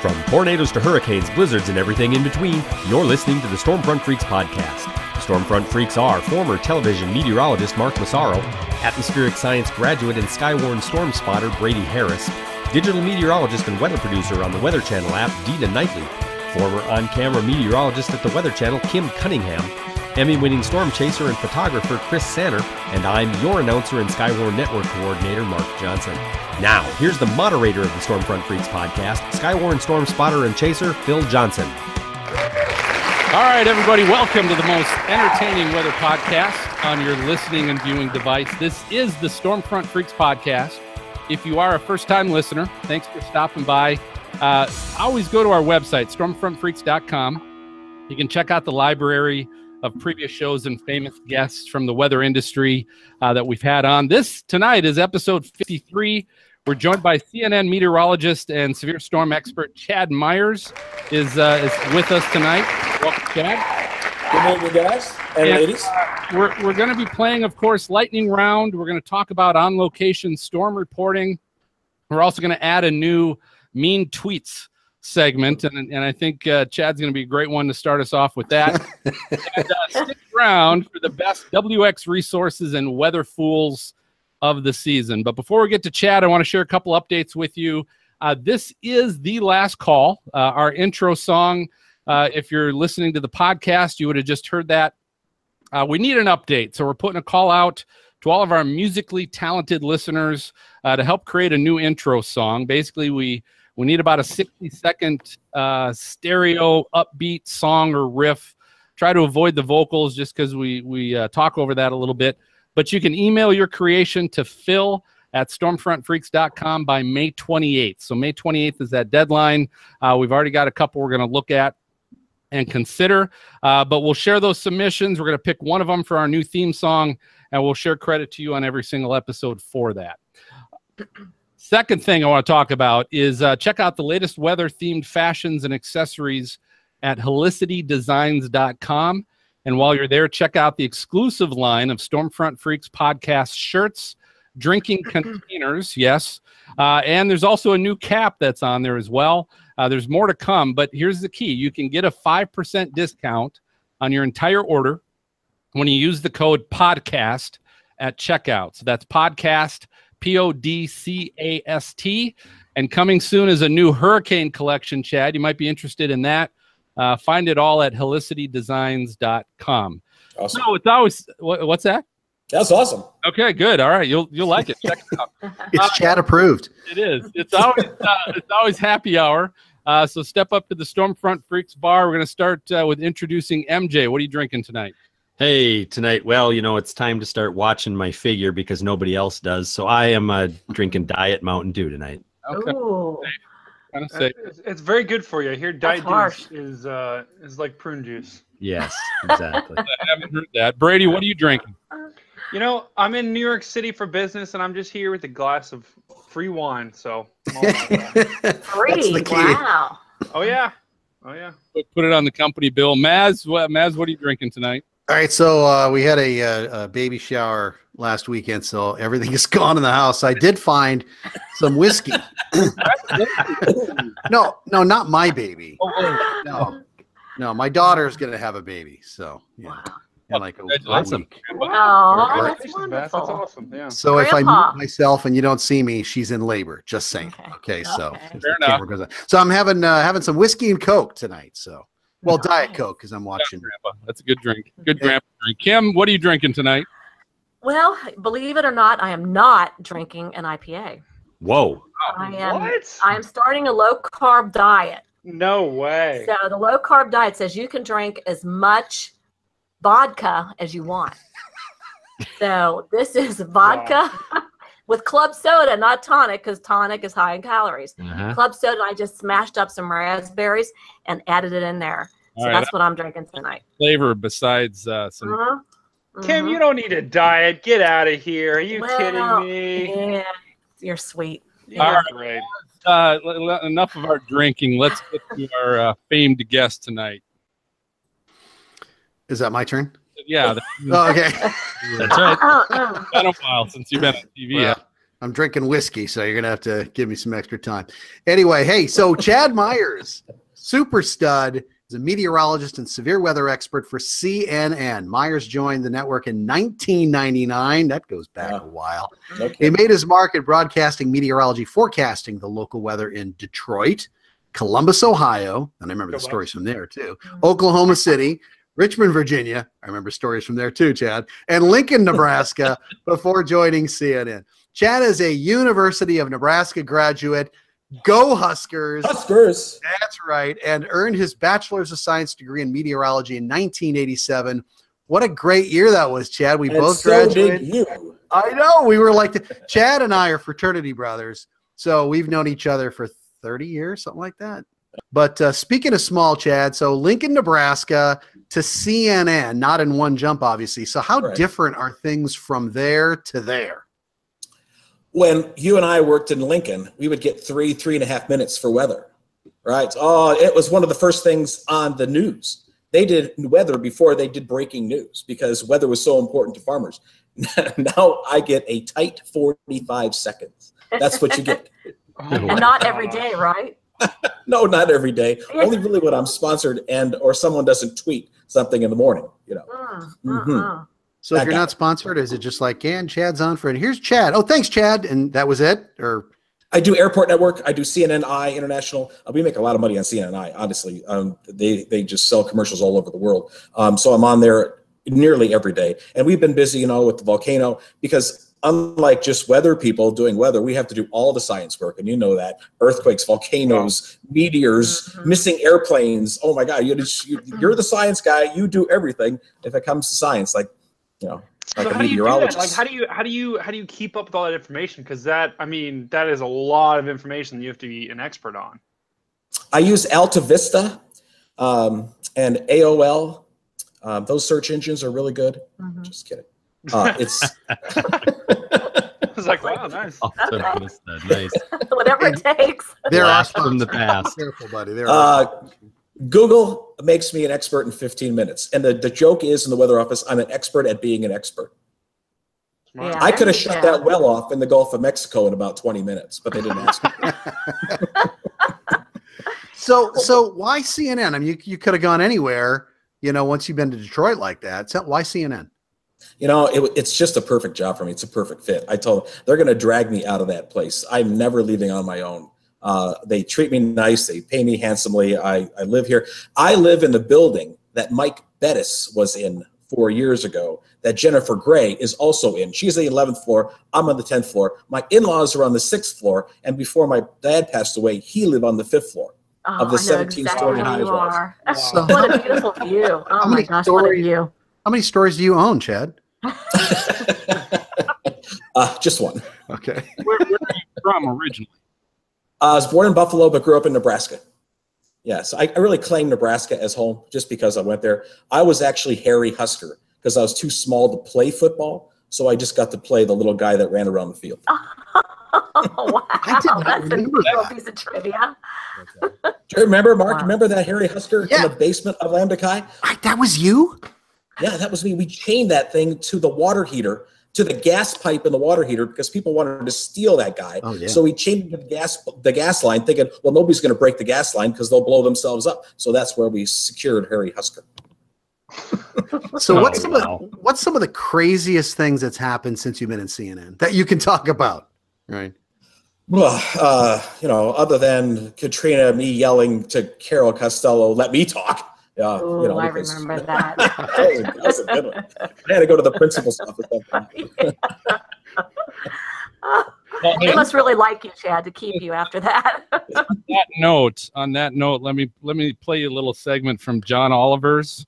From tornadoes to hurricanes, blizzards, and everything in between, you're listening to the Stormfront Freaks podcast. Stormfront Freaks are former television meteorologist Mark Massaro, atmospheric science graduate and skywarn storm spotter Brady Harris, digital meteorologist and weather producer on the Weather Channel app Dina Knightley, former on-camera meteorologist at the Weather Channel Kim Cunningham, Emmy-winning storm chaser and photographer Chris Sanner, and I'm your announcer and Skywarn Network coordinator Mark Johnson. Now, here's the moderator of the Stormfront Freaks podcast, Skywarn storm spotter and chaser Phil Johnson. All right, everybody, welcome to the most entertaining weather podcast on your listening and viewing device. This is the Stormfront Freaks podcast. If you are a first-time listener, thanks for stopping by. Always go to our website, stormfrontfreaks.com. You can check out the library of previous shows and famous guests from the weather industry that we've had on. This tonight is episode 53. We're joined by CNN meteorologist and severe storm expert Chad Myers is with us tonight. Welcome, Chad. Good evening, guys and ladies. We're going to be playing, of course, lightning round. We're going to talk about on-location storm reporting. We're also going to add a new mean tweets segment, and I think Chad's going to be a great one to start us off with that. And stick around for the best WX resources and weather fools of the season. But before we get to Chad, I want to share a couple updates with you. This is the last call. Our intro song, if you're listening to the podcast, you would have just heard that. We need an update, so we're putting a call out to all of our musically talented listeners to help create a new intro song. Basically, we need about a 60-second stereo upbeat song or riff. Try to avoid the vocals just because we talk over that a little bit. But you can email your creation to phil@stormfrontfreaks.com by May 28th. So May 28th is that deadline. We've already got a couple we're going to look at and consider. But we'll share those submissions. We're going to pick one of them for our new theme song, and we'll share credit to you on every single episode for that. Second thing I want to talk about is check out the latest weather-themed fashions and accessories at helicitydesigns.com. And while you're there, check out the exclusive line of Stormfront Freaks podcast shirts, drinking containers, yes. And there's also a new cap that's on there as well. There's more to come, but here's the key. You can get a 5% discount on your entire order when you use the code PODCAST at checkout. So that's PODCAST, PODCAST. And coming soon is a new hurricane collection, Chad. You might be interested in that. Find it all at helicitydesigns.com. Awesome. So it's always, what's that? That's awesome. Okay, good. All right, you'll like it. Check it out. It's Chad approved. It is. It's always happy hour. So step up to the Stormfront Freaks bar. We're going to start with introducing MJ. What are you drinking tonight? Hey, tonight, well, it's time to start watching my figure because nobody else does. So I am drinking Diet Mountain Dew tonight. Okay. Ooh. Kind of safe. It's very good for you. I hear Diet harsh. Dew is like prune juice. Yes, exactly. I haven't heard that. Brady, what are you drinking? I'm in New York City for business, and I'm just here with a glass of free wine. So I'm all about that. Free. Wow. Oh yeah. Put it on the company bill. Maz, what are you drinking tonight? All right, so we had a baby shower last weekend, so everything is gone in the house. I did find some whiskey. No, not my baby. No, my daughter's gonna have a baby. So yeah, Wow. in like a week. Oh, that's Congratulations, wonderful. Beth. That's awesome. Yeah. So if I Grandpa. mute myself and you don't see me, she's in labor. Just saying. Okay, so Okay. if Fair the camera goes on. So I'm having some whiskey and Coke tonight. So Diet Coke because I'm watching. Grandpa. That's a good drink. Good grandpa drink. Kim, what are you drinking tonight? Well, believe it or not, I am not drinking an IPA. Whoa. I am What? starting a low-carb diet. No way. So the low-carb diet says you can drink as much vodka as you want. So this is vodka with club soda, not tonic, because tonic is high in calories. Uh-huh. Club soda, I just smashed up some raspberries and added it in there. So All right, that's what I'm drinking tonight. Flavor besides some. Uh-huh. Kim, Mhm. you don't need a diet. Get out of here. Are you Well, kidding me? Yeah, you're sweet. You're All great. Enough of our drinking. Let's get to our famed guest tonight. Is that my turn? Yeah. Oh, okay. That's right. It's been a while since you've been on TV. Well, I'm drinking whiskey, so you're going to have to give me some extra time. Anyway, hey, so Chad Myers, super stud, is a meteorologist and severe weather expert for CNN. Myers joined the network in 1999. That goes back a while. Okay. He made his mark at broadcasting meteorology, forecasting the local weather in Detroit, Columbus, Ohio, and I remember the stories from there too, Oklahoma City, Richmond, Virginia, I remember stories from there too, Chad, and Lincoln, Nebraska, before joining CNN. Chad is a University of Nebraska graduate. Go Huskers. Huskers. That's right. And earned his Bachelor's of Science degree in meteorology in 1987. What a great year that was, Chad. We both graduated. So did you. I know. We were like, Chad and I are fraternity brothers. So we've known each other for 30 years, something like that. But speaking of small, Chad, so Lincoln, Nebraska to CNN, not in one jump, obviously. So how different are things from there to there? When you and I worked in Lincoln, we would get 3.5 minutes for weather, right? Oh, it was one of the first things on the news. They did weather before they did breaking news because weather was so important to farmers. Now I get a tight 45 seconds. That's what you get. And not every day, right? No, not every day. Only really when I'm sponsored or someone doesn't tweet something in the morning, you know. So if you're not sponsored, is it just like, and Chad's on for it? Here's Chad. Oh, thanks, Chad. And that was it? Or I do Airport Network. I do CNN International. We make a lot of money on CNN, honestly. They just sell commercials all over the world. So I'm on there nearly every day. And we've been busy, with the volcano because unlike just weather people doing weather, we have to do all the science work. And you know that. Earthquakes, volcanoes, meteors, missing airplanes. Oh, my God. You're the science guy. You do everything if it comes to science. Like so a how do you do that? meteorologist. Like, how do you keep up with all that information? Because that is a lot of information you have to be an expert on. I use Alta Vista and AOL. Those search engines are really good. Just kidding. It's. I was like, wow, nice. Nice. Whatever it takes. there are from the past. Careful, buddy. There are. Google makes me an expert in 15 minutes. And the joke is in the weather office, I'm an expert at being an expert. Yeah, I could have shut that well off in the Gulf of Mexico in about 20 minutes, but they didn't ask me. So why CNN? I mean, you could have gone anywhere, once you've been to Detroit like that. So why CNN? It's just a perfect job for me. It's a perfect fit. I told them they're going to drag me out of that place. I'm never leaving on my own. They treat me nice. They pay me handsomely. I live here. I live in the building that Mike Bettis was in 4 years ago that Jennifer Gray is also in. She's on the 11th floor. I'm on the 10th floor. My in-laws are on the 6th floor. And before my dad passed away, he lived on the 5th floor of the 17-story high rise. So, what a beautiful view. Oh my gosh, what a view. How many stories do you own, Chad? Just one. Okay. Where are you from originally? I was born in Buffalo, but grew up in Nebraska. Yeah, so I really claim Nebraska as home just because I went there. I was actually Harry Husker because I was too small to play football, so I just got to play the little guy that ran around the field. Oh, wow. That's a little piece of trivia. Do you remember, Mark? Remember that Harry Husker in the basement of Lambda Chi? That was you? Yeah, that was me. We chained that thing to the water heater, to the gas pipe in the water heater because people wanted to steal that guy. Oh, yeah. So we chained him to the gas line thinking, well, nobody's going to break the gas line because they'll blow themselves up. So that's where we secured Harry Husker. So what's some of the craziest things that's happened since you've been in CNN that you can talk about? Right. Well, other than Katrina, me yelling to Carol Costello, let me talk. Yeah, ooh, I remember that. that was a good one. I had to go to the principal's office. They must really like you, Chad, to keep you after that. On that note, let me play you a little segment from John Oliver's.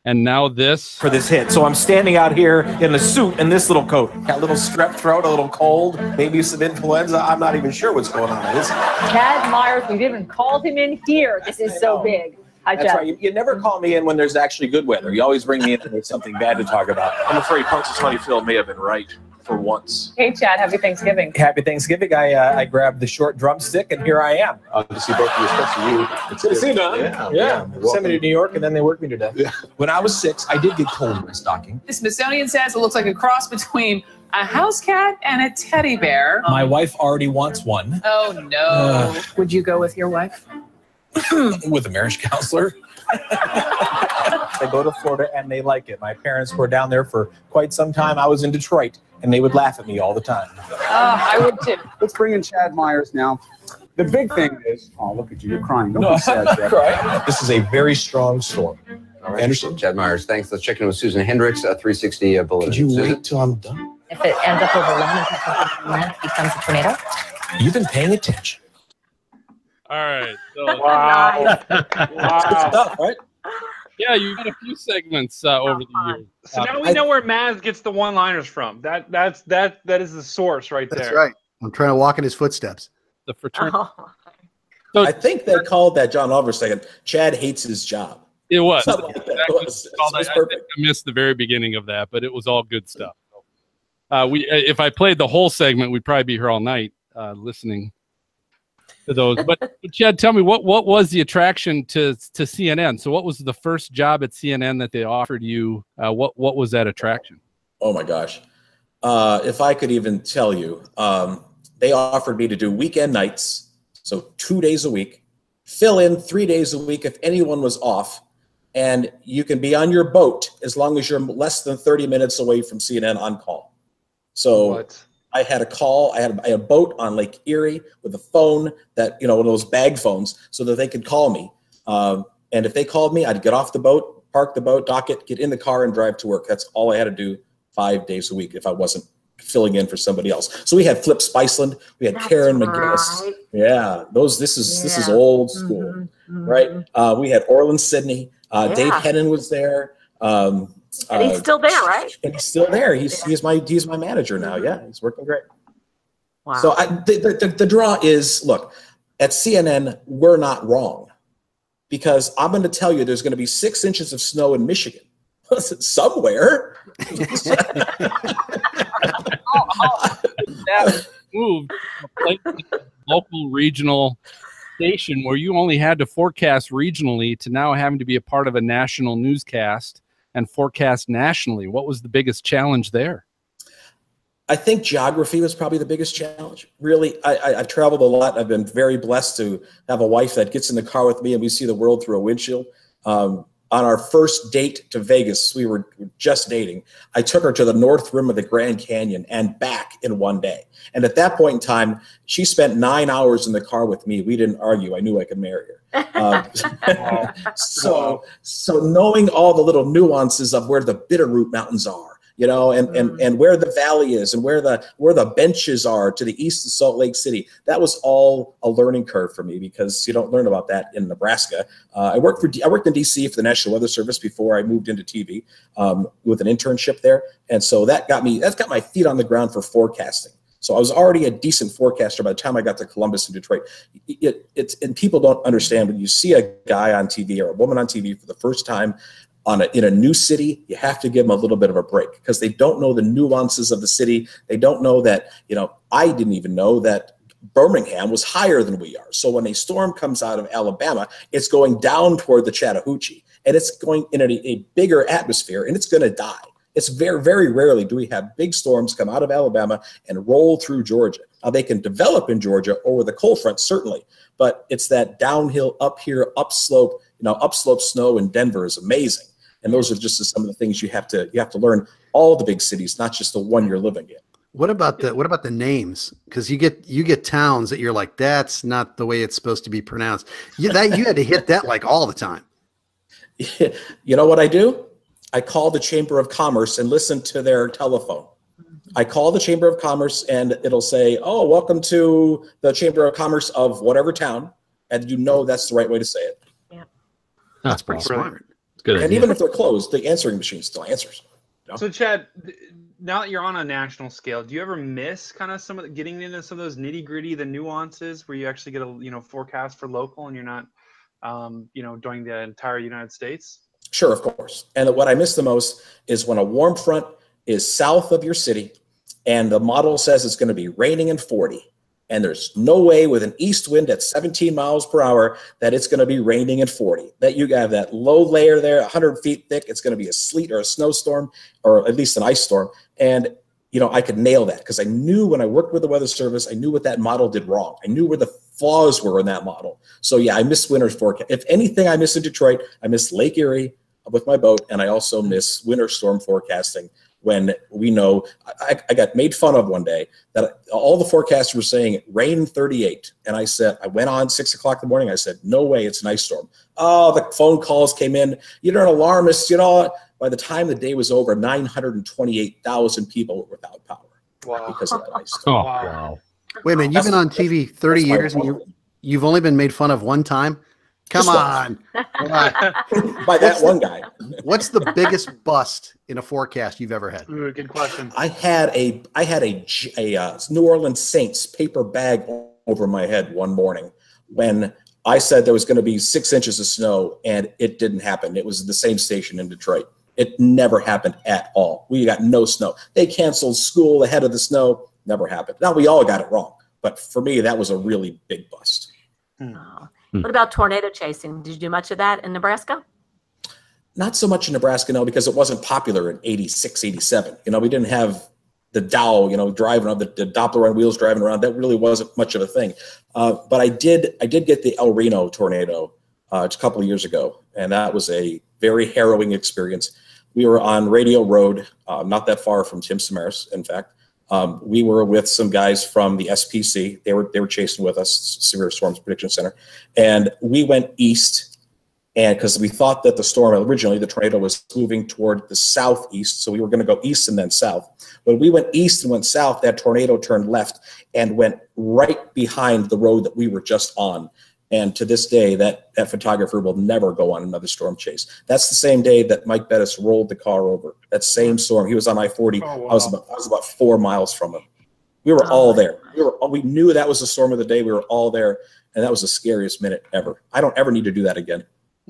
And now this. For this hit. So I'm standing out here in a suit and this little coat. Got a little strep throat, a little cold, maybe some influenza. I'm not even sure what's going on. Chad Myers, we've even called him in here. This is so big. Hi, That's Chad. right. You never call me in when there's actually good weather. You always bring me in when there's something bad to talk about. I'm afraid Punch's Honey Phil may have been right for once. Hey, Chad. Happy Thanksgiving. Happy Thanksgiving. I grabbed the short drumstick, and here I am. To see both of you, especially you. It's good to see you, Don. Yeah. Sent me to New York, and then they worked me to death. Yeah. When I was 6, I did get cold in my stocking. The Smithsonian says it looks like a cross between A house cat and a teddy bear. My wife already wants one. Oh, no. Would you go with your wife? With a marriage counselor. They go to Florida and they like it. My parents were down there for quite some time. I was in Detroit and they would laugh at me all the time. I would too. Let's bring in Chad Myers now. The big thing is, oh, look at you, you're crying. Don't be sad, Chad. Right. This is a very strong storm. All right. Anderson. Chad Myers, thanks. Let's check in with Susan Hendricks, 360 Bulletin. Could you Susan? wait till I'm done? If it ends up over land, it becomes a tornado. You've been paying attention. All right. So, Wow. Good stuff, right? yeah, you got a few segments over the years. So now we know where Maz gets the one-liners from. That is the source right there. That's right. I'm trying to walk in his footsteps. The fraternity. Oh. So I think they called that John Oliver second. Chad hates his job. it was. Something like that. It was I think perfect. I missed the very beginning of that, but it was all good stuff. If I played the whole segment, we'd probably be here all night listening to those. But Chad, tell me what was the attraction to CNN? So what was the first job at CNN that they offered you? What was that attraction? Oh my gosh. If I could even tell you, they offered me to do weekend nights, so 2 days a week, fill in 3 days a week if anyone was off, and you can be on your boat as long as you're less than 30 minutes away from CNN on call. So I had a call. I had a boat on Lake Erie with a phone that, one of those bag phones, so that they could call me. And if they called me, I'd get off the boat, park the boat, dock it, get in the car, and drive to work. That's all I had to do 5 days a week if I wasn't filling in for somebody else. So we had Flip Spiceland, we had Karen McGinnis. Right. Yeah, this is old school, right? We had Orland Sidney, Dave Hennon was there. And he's still there, right? And he's still there. He's my manager now. Yeah, he's working great. Wow. So the draw is, look, at CNN, we're not wrong, because I'm going to tell you there's going to be 6 inches of snow in Michigan somewhere. That moved to local regional station where you only had to forecast regionally to now having to be a part of a national newscast and forecast nationally. What was the biggest challenge there? I think geography was probably the biggest challenge. Really, I've traveled a lot. I've been very blessed to have a wife that gets in the car with me and we see the world through a windshield. On our first date to Vegas, we were just dating. I took her to the north rim of the Grand Canyon and back in one day. And at that point in time, she spent 9 hours in the car with me. We didn't argue. I knew I could marry her. So knowing all the little nuances of where the Bitterroot Mountains are, and where the valley is and where the benches are to the east of Salt Lake City, that was all a learning curve for me, because you don't learn about that in Nebraska. I worked in DC for the National Weather Service before I moved into TV with an internship there, and so that's got my feet on the ground for forecasting. So I was already a decent forecaster by the time I got to Columbus and Detroit. And people don't understand, when you see a guy on TV or a woman on TV for the first time in a new city, you have to give them a little bit of a break, because they don't know the nuances of the city. They don't know that, I didn't even know that Birmingham was higher than we are. So when a storm comes out of Alabama, it's going down toward the Chattahoochee, and it's going in a bigger atmosphere, and it's going to die. It's very, very rarely do we have big storms come out of Alabama and roll through Georgia. Now, they can develop in Georgia over the cold front, certainly, but it's that downhill, upslope snow in Denver is amazing. And those are just some of the things you have to learn. All the big cities, not just the one you're living in. What about the names? Because you get towns that you're like, that's not the way it's supposed to be pronounced. You had to hit that like all the time. You know what I do? I call the Chamber of Commerce and listen to their telephone. I call the Chamber of Commerce and it'll say, "Oh, welcome to the Chamber of Commerce of whatever town," and that's the right way to say it. Yeah, that's pretty smart. Good and idea. even if they're closed, the answering machine still answers. So Chad, now that you're on a national scale, do you ever miss kind of getting into some of those nitty gritty, the nuances where you actually get a forecast for local and you're not doing the entire United States? Sure, of course. And what I miss the most is when a warm front is south of your city and the model says it's going to be raining in 40. And there's no way with an east wind at 17 miles per hour that it's going to be raining at 40. That you have that low layer there, 100 feet thick. It's going to be a sleet or a snowstorm, or at least an ice storm. And I could nail that because I knew when I worked with the Weather Service, I knew what that model did wrong. I knew where the flaws were in that model. So yeah, I miss winter forecast. If anything I miss in Detroit, I miss Lake Erie with my boat, and I also miss winter storm forecasting when we know I got made fun of one day that all the forecasters were saying rain 38. And I went on 6 o'clock in the morning. I said, no way, it's an ice storm. Oh, the phone calls came in. You're an alarmist, By the time the day was over, 928,000 people were without power because of that ice storm. Oh, wow. Wait a minute, you've been on TV 30 years and you've only been made fun of one time? Come on. By that one guy. What's the biggest bust in a forecast you've ever had? Ooh, good question. I had a New Orleans Saints paper bag over my head one morning when I said there was going to be 6 inches of snow, and it didn't happen. It was the same station in Detroit. It never happened at all. We got no snow. They canceled school ahead of the snow. Never happened. Now, we all got it wrong. But for me, that was a really big bust. What about tornado chasing? Did you do much of that in Nebraska? Not so much in Nebraska, no, because it wasn't popular in 86, 87. We didn't have the Dow, driving around, the Doppler on wheels driving around. That really wasn't much of a thing. But I did get the El Reno tornado a couple of years ago, and that was a very harrowing experience. We were on Radio Road, not that far from Tim Samaras, in fact. We were with some guys from the SPC. They were chasing with us, Severe Storms Prediction Center, and we went east. And because we thought that the storm originally, the tornado was moving toward the southeast, so we were going to go east and then south. When we went east and went south, that tornado turned left and went right behind the road that we were just on. And to this day, that photographer will never go on another storm chase. That's the same day that Mike Bettis rolled the car over. That same storm. He was on I-40. Oh, wow. I was about 4 miles from him. We were all there. We knew that was the storm of the day. We were all there, and that was the scariest minute ever. I don't ever need to do that again.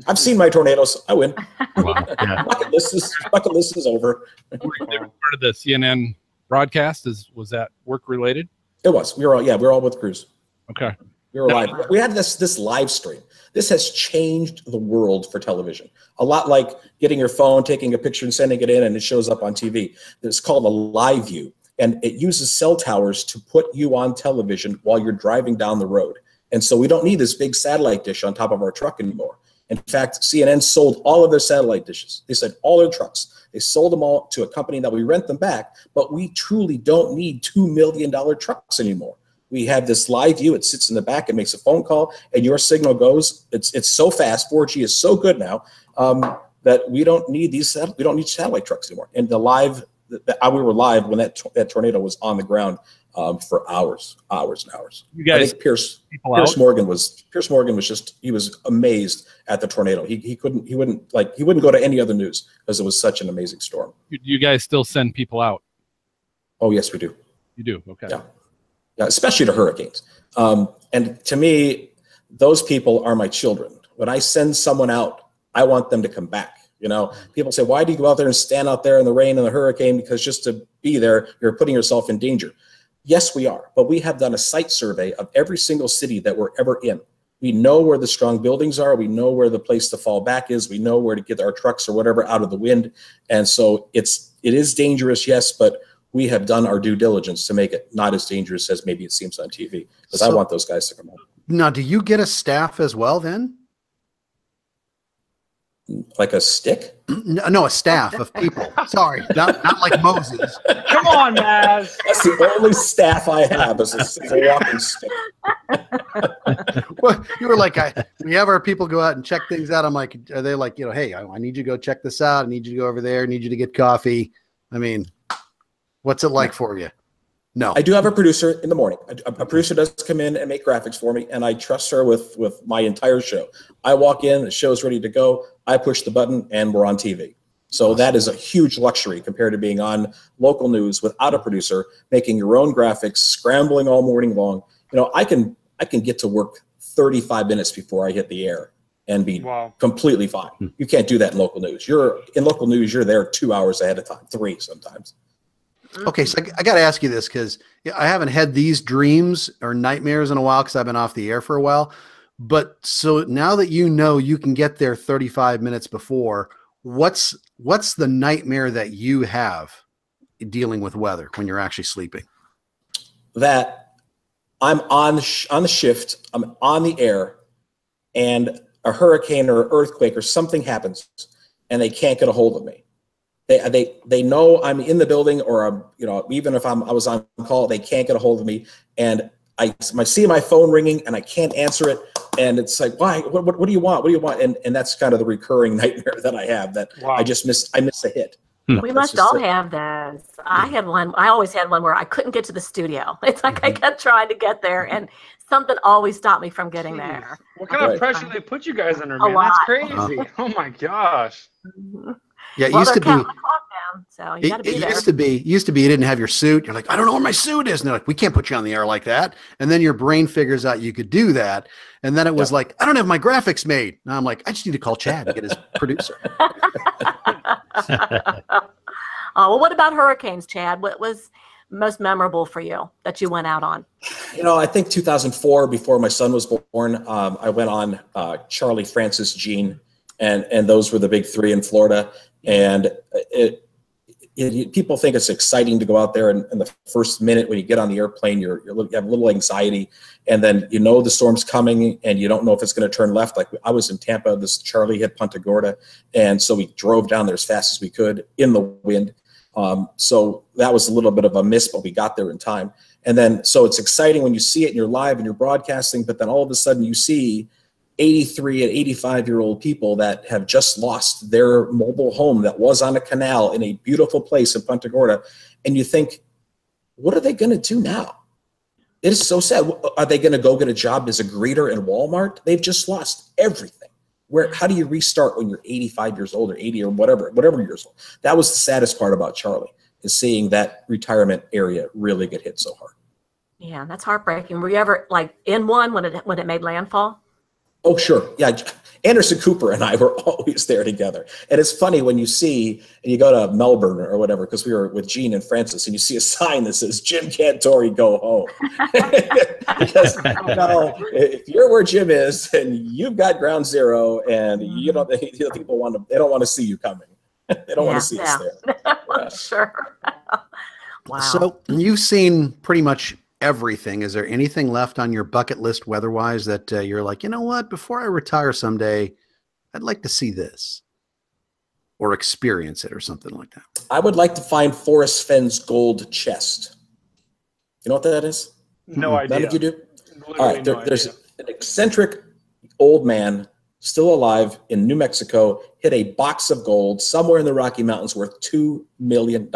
I've seen my tornadoes. I win. Wow. Yeah. Bucket list is over. They were part of the CNN broadcast. Was that work related? It was. We were all with crews. Okay. We were live. We had this live stream. This has changed the world for television. A lot like getting your phone, taking a picture and sending it in, and it shows up on TV. It's called a live view, and it uses cell towers to put you on television while you're driving down the road. And so we don't need this big satellite dish on top of our truck anymore. In fact, CNN sold all of their satellite dishes. They said all their trucks. They sold them all to a company that we rent them back, but we truly don't need $2 million trucks anymore. We have this live view. It sits in the back. It makes a phone call, and your signal goes. It's so fast. 4G is so good now that we don't need we don't need satellite trucks anymore. And we were live when that tornado was on the ground for hours and hours. You guys, I think Pierce Morgan was he was amazed at the tornado. He wouldn't go to any other news because it was such an amazing storm. You guys still send people out? Oh yes, we do. You do? Okay. Yeah, especially to hurricanes. And to me, those people are my children. When I send someone out, I want them to come back. People say, why do you go out there and stand out there in the rain and the hurricane? Because just to be there, you're putting yourself in danger. Yes, we are. But we have done a site survey of every single city that we're ever in. We know where the strong buildings are. We know where the place to fall back is. We know where to get our trucks or whatever out of the wind. And so it is dangerous, yes, but we have done our due diligence to make it not as dangerous as maybe it seems on TV, because I want those guys to come out. Now, do you get a staff as well then? Like a stick? No, a staff of people. Sorry, not like Moses. Come on, Maz. That's the only staff I have is a walking stick. Well, you were like, we have our people go out and check things out. I'm like, are they like, hey, I need you to go check this out. I need you to go over there. I need you to get coffee. I mean, what's it like for you? No. I do have a producer in the morning. A producer does come in and make graphics for me, and I trust her with my entire show. I walk in, the show's ready to go. I push the button, and we're on TV. So that is a huge luxury compared to being on local news without a producer, making your own graphics, scrambling all morning long. I can get to work 35 minutes before I hit the air and be completely fine. You can't do that in local news. In local news, you're there 2 hours ahead of time, 3 sometimes. Okay, so I got to ask you this because I haven't had these dreams or nightmares in a while because I've been off the air for a while. But so now that you can get there 35 minutes before, what's the nightmare that you have dealing with weather when you're actually sleeping? That I'm on the shift, I'm on the air, and a hurricane or earthquake or something happens, and they can't get a hold of me. They know I'm in the building, or I'm, you know, even if I was on call, they can't get a hold of me, and I see my phone ringing and I can't answer it, and it's like, why? What do you want? What do you want? And that's kind of the recurring nightmare that I have. That I miss a hit. We must all have those. I had one. I always had one where I couldn't get to the studio. It's like I kept trying to get there, and something always stopped me from getting there. What kind of pressure they put you guys under, man? That's crazy. Oh my gosh. Yeah, it used to be. So you gotta be there. Used to be you didn't have your suit. You're like, I don't know where my suit is. And they're like, we can't put you on the air like that. And then your brain figures out you could do that. And then it was like, I don't have my graphics made. Now I'm like, I just need to call Chad and get his producer. Well, what about hurricanes, Chad? What was most memorable for you that you went out on? You know, I think 2004, before my son was born, I went on Charlie, Francis, Gene, and those were the big three in Florida. And people think it's exciting to go out there, and the first minute when you get on the airplane, you have a little anxiety, and then you know the storm's coming, and you don't know if it's going to turn left. Like I was in Tampa, this Charlie hit Punta Gorda, and so we drove down there as fast as we could in the wind. So that was a little bit of a miss, but we got there in time. And then, so it's exciting when you see it and you're live and you're broadcasting, but then all of a sudden you see 83 and 85-year-old people that have just lost their mobile home that was on a canal in a beautiful place in Punta Gorda. And you think, what are they going to do now? It is so sad. Are they going to go get a job as a greeter in Walmart? They've just lost everything. How do you restart when you're 85 years old or 80 or whatever years old? That was the saddest part about Charlie, is seeing that retirement area really get hit so hard. Yeah, that's heartbreaking. Were you ever like in one when it made landfall? Oh, sure. Yeah. Anderson Cooper and I were always there together. And it's funny when you see, and you go to Melbourne or whatever, because we were with Gene and Francis, and you see a sign that says, Jim Cantori, go home. Because, you know, if you're where Jim is and you've got ground zero, and you don't, people they don't want to see you coming. They don't want to see us there. Yeah. Sure. Wow. So you've seen pretty much everything. Is there anything left on your bucket list weather-wise that you're like, you know what, before I retire someday, I'd like to see this or experience it or something like that? I would like to find Forrest Fenn's gold chest. You know what that is? No idea. None of you do? All right, there's an eccentric old man still alive in New Mexico, hit a box of gold somewhere in the Rocky Mountains worth $2 million.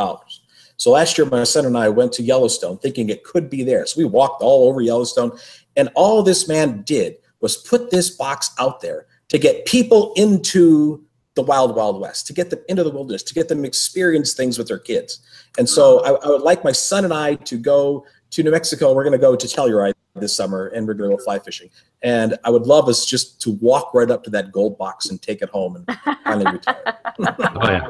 So last year, my son and I went to Yellowstone thinking it could be there. So we walked all over Yellowstone, and all this man did was put this box out there to get people into the wild, wild west, to get them into the wilderness, to get them experience things with their kids. And so I would like my son and I to go to New Mexico. We're going to go to Telluride this summer, and we're going to go fly fishing. And I would love us just to walk right up to that gold box and take it home and finally retire. Oh, yeah.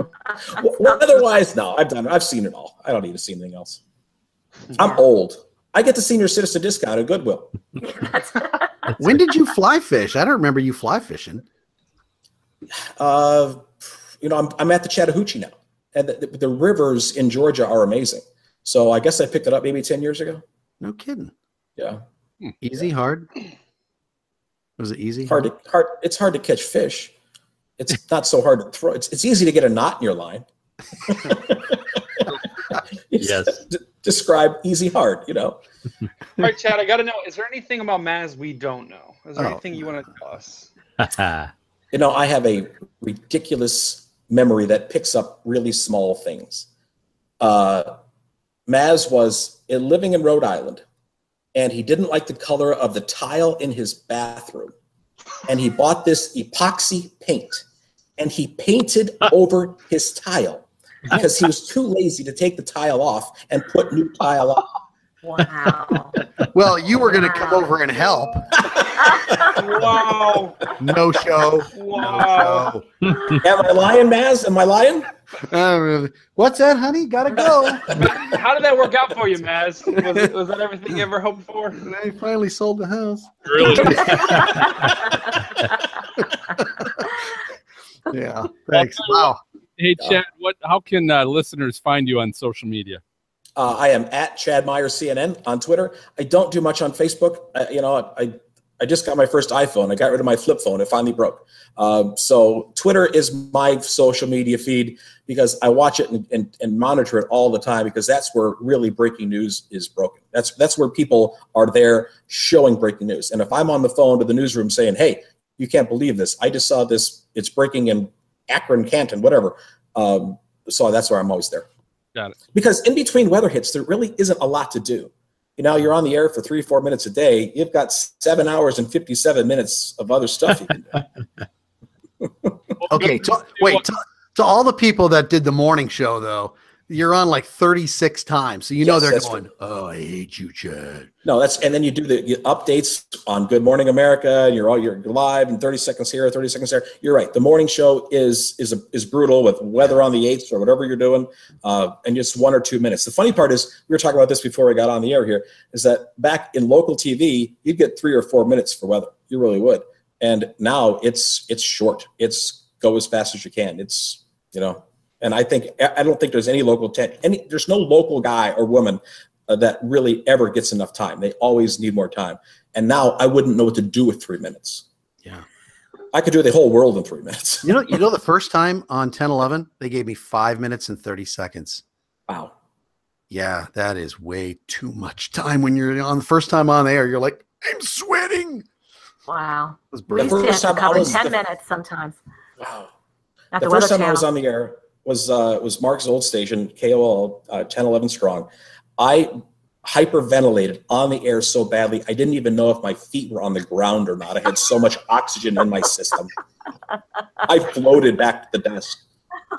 Well, otherwise, no, I've seen it all. I don't need to see anything else. I'm old. I get the senior citizen discount at Goodwill. When did you fly fish? I don't remember you fly fishing. You know, I'm at the Chattahoochee now, and the rivers in Georgia are amazing. So I guess I picked it up maybe 10 years ago. No kidding. Yeah. Easy, hard? Was it easy? Hard. It's hard to catch fish. It's not so hard to throw. It's easy to get a knot in your line. Yes. Describe easy, hard, you know. All right, Chad, I got to know, is there anything about Maz we don't know? Is there anything you want to tell us? You know, I have a ridiculous memory that picks up really small things. Maz was living in Rhode Island, and he didn't like the color of the tile in his bathroom. And he bought this epoxy paint, and he painted over his tile because he was too lazy to take the tile off and put new tile on. Wow. Well, you were going to come over and help. Wow. No show. Wow. No show. Am I lying, Maz? Am I lying? What's that, honey? Gotta go. How did that work out for you, Maz? Was that everything you ever hoped for? They finally sold the house. Really? Yeah. Thanks. Wow. Hey, Chad, how can listeners find you on social media? I am at Chad Myers CNN on Twitter. I don't do much on Facebook. I just got my first iPhone. I got rid of my flip phone. It finally broke. So Twitter is my social media feed because I watch it and monitor it all the time because that's where really breaking news is broken. That's where people are there showing breaking news. And if I'm on the phone to the newsroom saying, hey, you can't believe this. I just saw this. It's breaking in Akron, Canton, whatever. So that's where I'm always there. Got it. Because in between weather hits, there really isn't a lot to do. You're on the air for 3-4 minutes a day. You've got 7 hours and 57 minutes of other stuff you can do. Okay, to all the people that did the morning show, though, you're on like 36 times. So know they're going, oh, I hate you, Chad. No, and then you do the updates on Good Morning America, and you're live in 30 seconds here, 30 seconds there. You're right. The morning show is brutal with weather on the 8th or whatever you're doing, and just 1 or 2 minutes. The funny part is, we were talking about this before we got on the air here, is that back in local TV, you'd get 3 or 4 minutes for weather. You really would. And now it's short. It's go as fast as you can. It's, and I don't think there's any there's no local guy or woman that really ever gets enough time. They always need more time. And now I wouldn't know what to do with 3 minutes. Yeah. I could do the whole world in 3 minutes. The first time on 10/11, they gave me 5 minutes and 30 seconds. Wow. Yeah, that is way too much time when you're on the first time on air. You're like, I'm sweating. Wow. It was We used brutal. to have to cover 10 minutes sometimes. Wow. At The first time I was on the air was Mark's old station, KOL 1011 Strong. I hyperventilated on the air so badly, I didn't even know if my feet were on the ground or not. I had so much oxygen in my system. I floated back to the desk.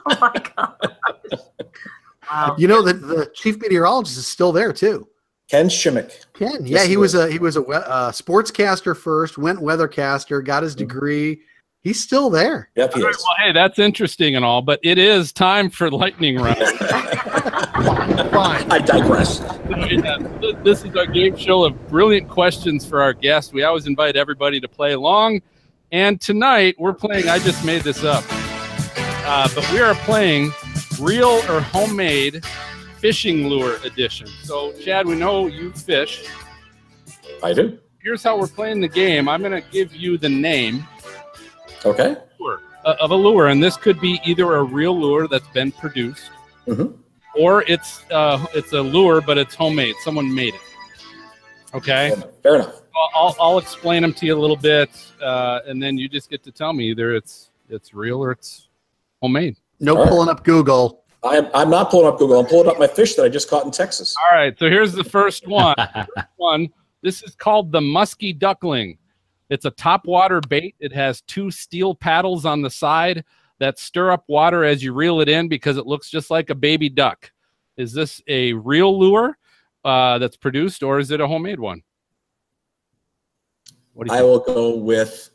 Oh my God. Wow. The chief meteorologist is still there too. Ken Shimmick. Ken, yeah, he was a sportscaster first, went weathercaster, got his degree. He's still there. Yep, he is. Well, hey, that's interesting and all, but it is time for lightning round. Fine. I digress. This is our game show of brilliant questions for our guests. We always invite everybody to play along. And tonight we're playing, I just made this up, but we are playing real or homemade fishing lure edition. So, Chad, we know you fish. I do. Here's how we're playing the game. I'm going to give you the name. Okay. Of a lure, and this could be either a real lure that's been produced, or it's a lure but it's homemade. Someone made it. Okay. Fair enough. I'll explain them to you a little bit, and then you just get to tell me either it's real or it's homemade. No pulling up Google. I'm not pulling up Google. I'm pulling up my fish that I just caught in Texas. All right. So here's the first one. This is called the musky duckling. It's a topwater bait. It has 2 steel paddles on the side that stir up water as you reel it in because it looks just like a baby duck. Is this a real lure that's produced, or is it a homemade one? What do you think? I will go with,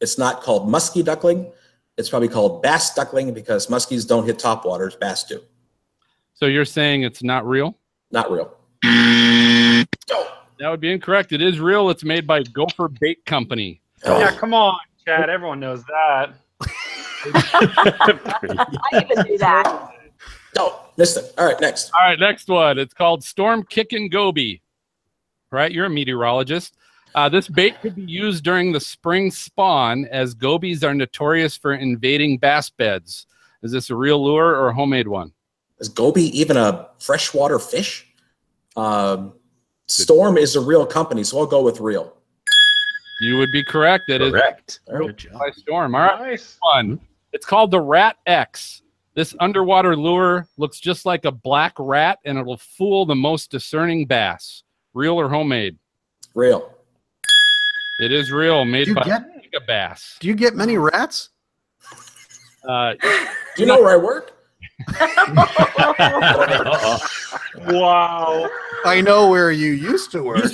it's not called musky duckling. It's probably called bass duckling because muskies don't hit topwaters. Bass do. So you're saying it's not real? Not real. That would be incorrect. It is real. It's made by Gopher Bait Company. Oh. Yeah, come on, Chad. Everyone knows that. I even do that. Oh, missed it. All right, next. All right, next one. It's called Storm Kickin' Goby. Right? You're a meteorologist. This bait could be used during the spring spawn, as gobies are notorious for invading bass beds. Is this a real lure or a homemade one? Is goby even a freshwater fish? Storm is a real company, so I'll go with real. You would be correct. That is correct. By Storm. All right, nice. One. It's called the Rat X. This underwater lure looks just like a black rat, and it will fool the most discerning bass. Real or homemade? Real. It is real, made by a bass. Do you get many rats? Do you know where I work? Wow. I know where you used to work.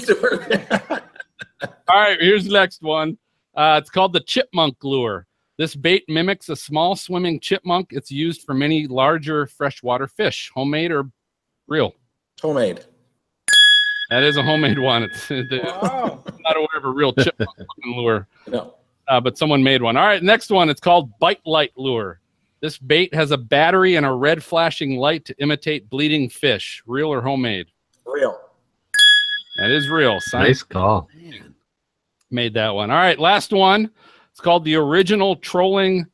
All right, here's the next one. It's called the chipmunk lure. This bait mimics a small swimming chipmunk. It's used for many larger freshwater fish. Homemade or real? Homemade. That is a homemade one. It's Wow. I'm not aware of a real chipmunk lure. No. But someone made one. All right, next one. It's called Bite Light lure. This bait has a battery and a red flashing light to imitate bleeding fish. Real or homemade? Real. That is real. Nice call. Made that one. All right, last one. It's called the original trolling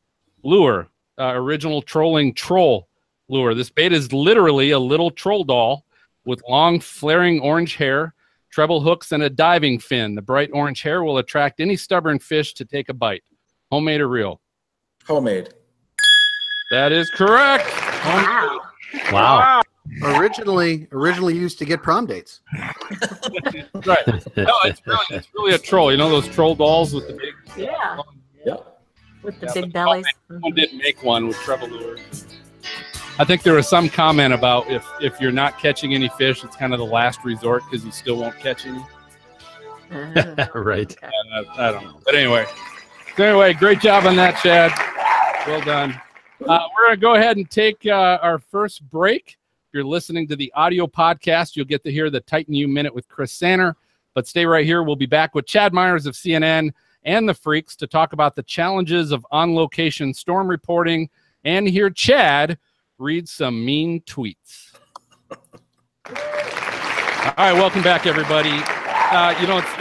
lure. Original trolling troll lure. This bait is literally a little troll doll with long flaring orange hair, treble hooks, and a diving fin. The bright orange hair will attract any stubborn fish to take a bite. Homemade or real? Homemade. That is correct. Wow. Wow. Originally used to get prom dates. Right. No, it's really a troll. You know those troll dolls with the big Yeah. Yeah. With the big bellies. Someone did make one with treble lures. I think there was some comment about if you're not catching any fish, it's kind of the last resort because you still won't catch any. Right. Okay. I don't know. But anyway, great job on that, Chad. Well done. We're going to go ahead and take our first break. If you're listening to the audio podcast, you'll get to hear the Titan U Minute with Chris Sanner. But stay right here. We'll be back with Chad Myers of CNN and the Freaks to talk about the challenges of on-location storm reporting and hear Chad read some mean tweets. All right, welcome back, everybody.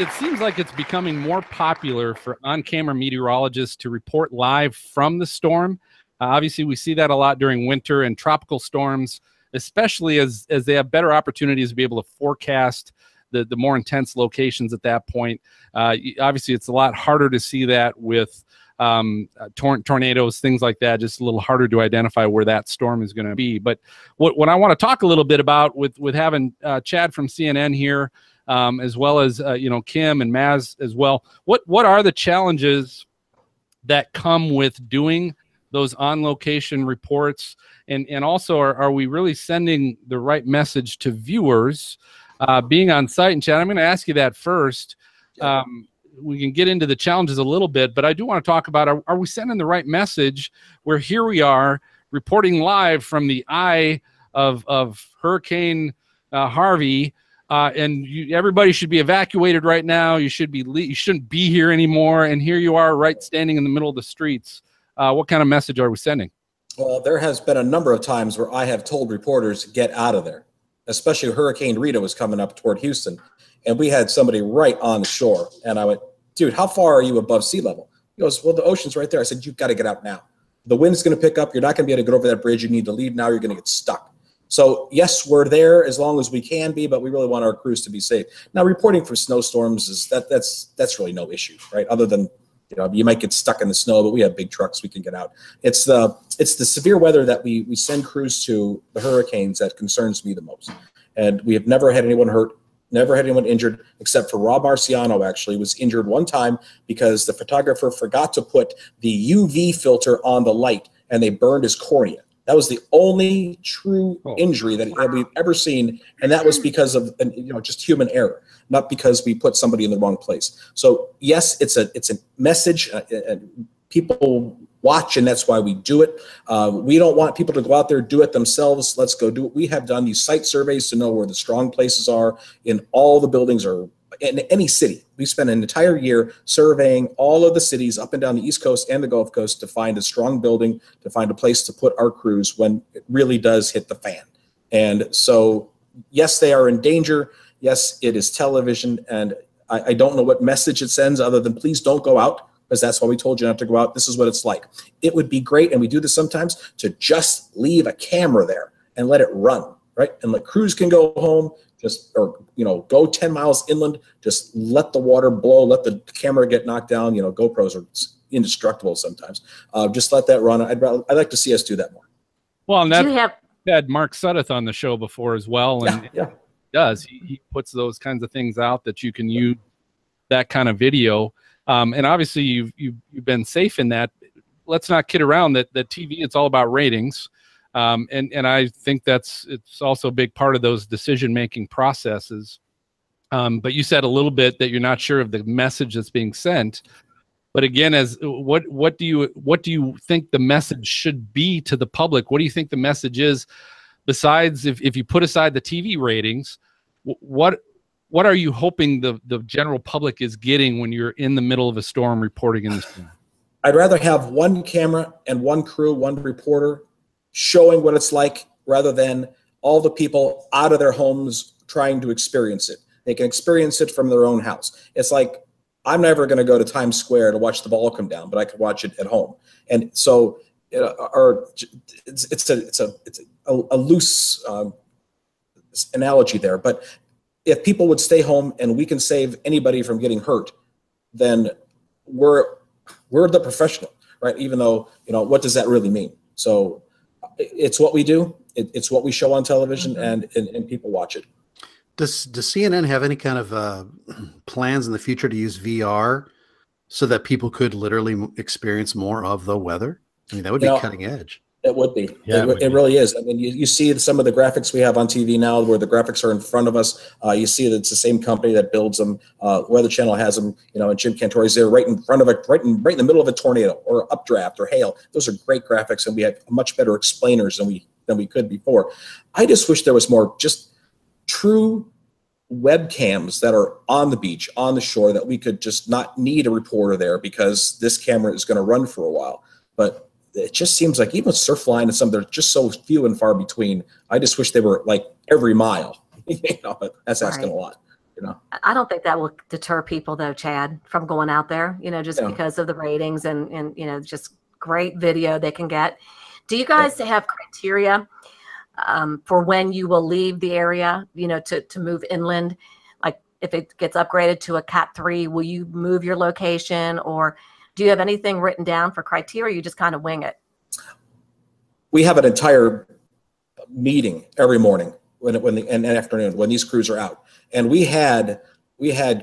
It seems like it's becoming more popular for on-camera meteorologists to report live from the storm. Obviously, we see that a lot during winter and tropical storms, especially as they have better opportunities to be able to forecast the more intense locations at that point. Obviously, it's a lot harder to see that with tornadoes, things like that, just a little harder to identify where that storm is going to be. But what I want to talk a little bit about with having Chad from CNN here, as well as Kim and Maz as well, what are the challenges that come with doing those on-location reports, and also are we really sending the right message to viewers being on site? And Chad, I'm going to ask you that first. We can get into the challenges a little bit, but I do want to talk about, are we sending the right message where here we are reporting live from the eye of Hurricane Harvey, and everybody should be evacuated right now. You shouldn't be here anymore, and here you are right standing in the middle of the streets. What kind of message are we sending? Well, there has been a number of times where I have told reporters, get out of there, especially Hurricane Rita was coming up toward Houston. And we had somebody right on the shore. And I went, dude, how far are you above sea level? He goes, well, the ocean's right there. I said, you've got to get out now. The wind's going to pick up. You're not going to be able to get over that bridge. You need to leave now. You're going to get stuck. So, yes, we're there as long as we can be, but we really want our crews to be safe. Now, reporting for snowstorms, that's really no issue, right? Other than, you might get stuck in the snow, but we have big trucks. We can get out. It's the severe weather that we send crews to, the hurricanes, that concerns me the most. And we have never had anyone hurt. Never had anyone injured, except for Rob Marciano, actually, was injured one time because the photographer forgot to put the UV filter on the light, and they burned his cornea. That was the only true injury that we've ever seen, and that was because of just human error, not because we put somebody in the wrong place. So yes, it's a message, and people watch, and that's why we do it. We don't want people to go out there, do it themselves. Let's go do it. We have done these site surveys to know where the strong places are in all the buildings or in any city. We spent an entire year surveying all of the cities up and down the East Coast and the Gulf Coast to find a strong building, to find a place to put our crews when it really does hit the fan. And so, yes, they are in danger. Yes, it is television, and I don't know what message it sends other than please don't go out, because that's why we told you not to go out. This is what it's like. It would be great, and we do this sometimes, to just leave a camera there and let it run, right? And the crews can go home, go 10 miles inland, just let the water blow, let the camera get knocked down. GoPros are indestructible sometimes. Just let that run. I'd like to see us do that more. Well, and we had Mark Sudduth on the show before as well, and yeah. He puts those kinds of things out that you can use that kind of video. And obviously you've been safe in that. Let's not kid around that TV, it's all about ratings. And I think it's also a big part of those decision-making processes. But you said a little bit that you're not sure of the message that's being sent. But again, what do you think the message should be to the public? What do you think the message is? Besides, if you put aside the TV ratings, what are you hoping the general public is getting when you're in the middle of a storm reporting in the storm? I'd rather have one camera and one crew, one reporter showing what it's like rather than all the people out of their homes trying to experience it. They can experience it from their own house. It's like, I'm never going to go to Times Square to watch the ball come down, but I could watch it at home. And so it's a loose analogy there. But if people would stay home and we can save anybody from getting hurt, then we're the professional, right? Even though, what does that really mean? So it's what we do. It's what we show on television, and people watch it. Does CNN have any kind of plans in the future to use VR so that people could literally experience more of the weather? I mean, that would be cutting edge. It would be. Yeah, it really is. I mean, you see some of the graphics we have on TV now where the graphics are in front of us. You see that it's the same company that builds them. Weather Channel has them, and Jim Cantori's there right in front of it, right in the middle of a tornado or updraft or hail. Those are great graphics, and we have much better explainers than we could before. I just wish there was more just true webcams that are on the beach, on the shore, that we could just not need a reporter there because this camera is going to run for a while. But it just seems like even surf line and some, they're just so few and far between. I just wish they were like every mile. But that's asking a lot. I don't think that will deter people though, Chad, from going out there. Just because of the ratings and just great video they can get. Do you guys have criteria for when you will leave the area? To move inland, like if it gets upgraded to a Cat 3, will you move your location, or do you have anything written down for criteria? You just kind of wing it. We have an entire meeting every morning and afternoon when these crews are out, and we had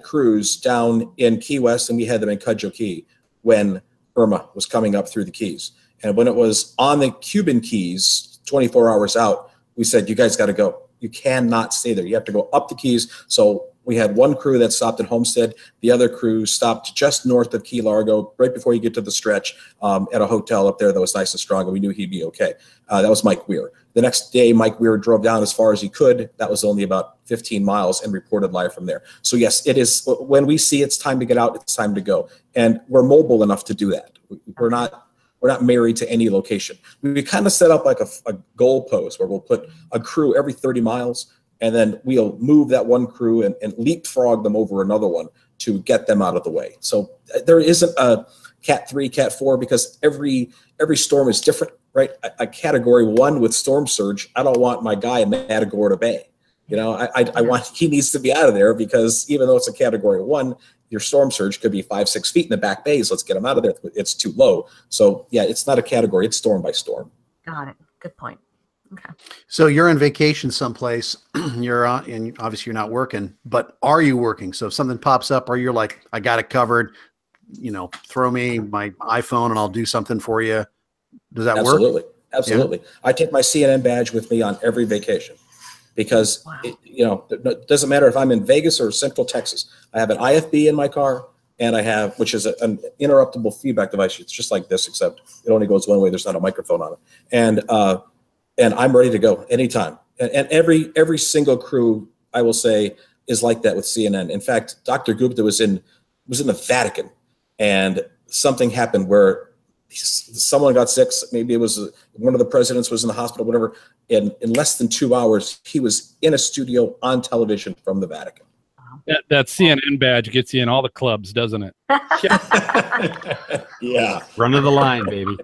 crews down in Key West and we had them in Cudjoe Key when Irma was coming up through the Keys, and when it was on the Cuban Keys 24 hours out, we said, you guys got to go. You cannot stay there. You have to go up the Keys. So we had one crew that stopped at Homestead. The other crew stopped just north of Key Largo, right before you get to the stretch, at a hotel up there that was nice and strong, and we knew he'd be okay. That was Mike Weir. The next day, Mike Weir drove down as far as he could. That was only about 15 miles and reported live from there. So yes, it is. When we see it's time to get out, it's time to go. And we're mobile enough to do that. We're not married to any location. We kind of set up like a goal post where we'll put a crew every 30 miles, and then we'll move that one crew and leapfrog them over another one to get them out of the way. So there isn't a Cat 3, Cat 4, because every storm is different, right? A Category 1 with storm surge, I don't want my guy in Matagorda Bay. He needs to be out of there, because even though it's a Category 1, your storm surge could be 5-6 feet in the back bays. Let's get them out of there. It's too low. So yeah, it's not a category. It's storm by storm. Got it. Good point. Okay. So you're on vacation someplace. You're on, and obviously you're not working, but are you working? So if something pops up, or you're like, I got it covered, throw me my iPhone and I'll do something for you. Does that work? Absolutely. Yeah. I take my CNN badge with me on every vacation. Because it doesn't matter if I'm in Vegas or Central Texas. I have an IFB in my car, and I have, which is an interruptible feedback device. It's just like this, except it only goes one way. There's not a microphone on it, and I'm ready to go anytime. And every single crew, I will say, is like that with CNN. In fact, Dr. Gupta was in the Vatican, and something happened where someone got sick. Maybe it was one of the presidents was in the hospital, whatever. In less than 2 hours, he was in a studio on television from the Vatican. That CNN badge gets you in all the clubs, doesn't it? Yeah. Run of the line, baby.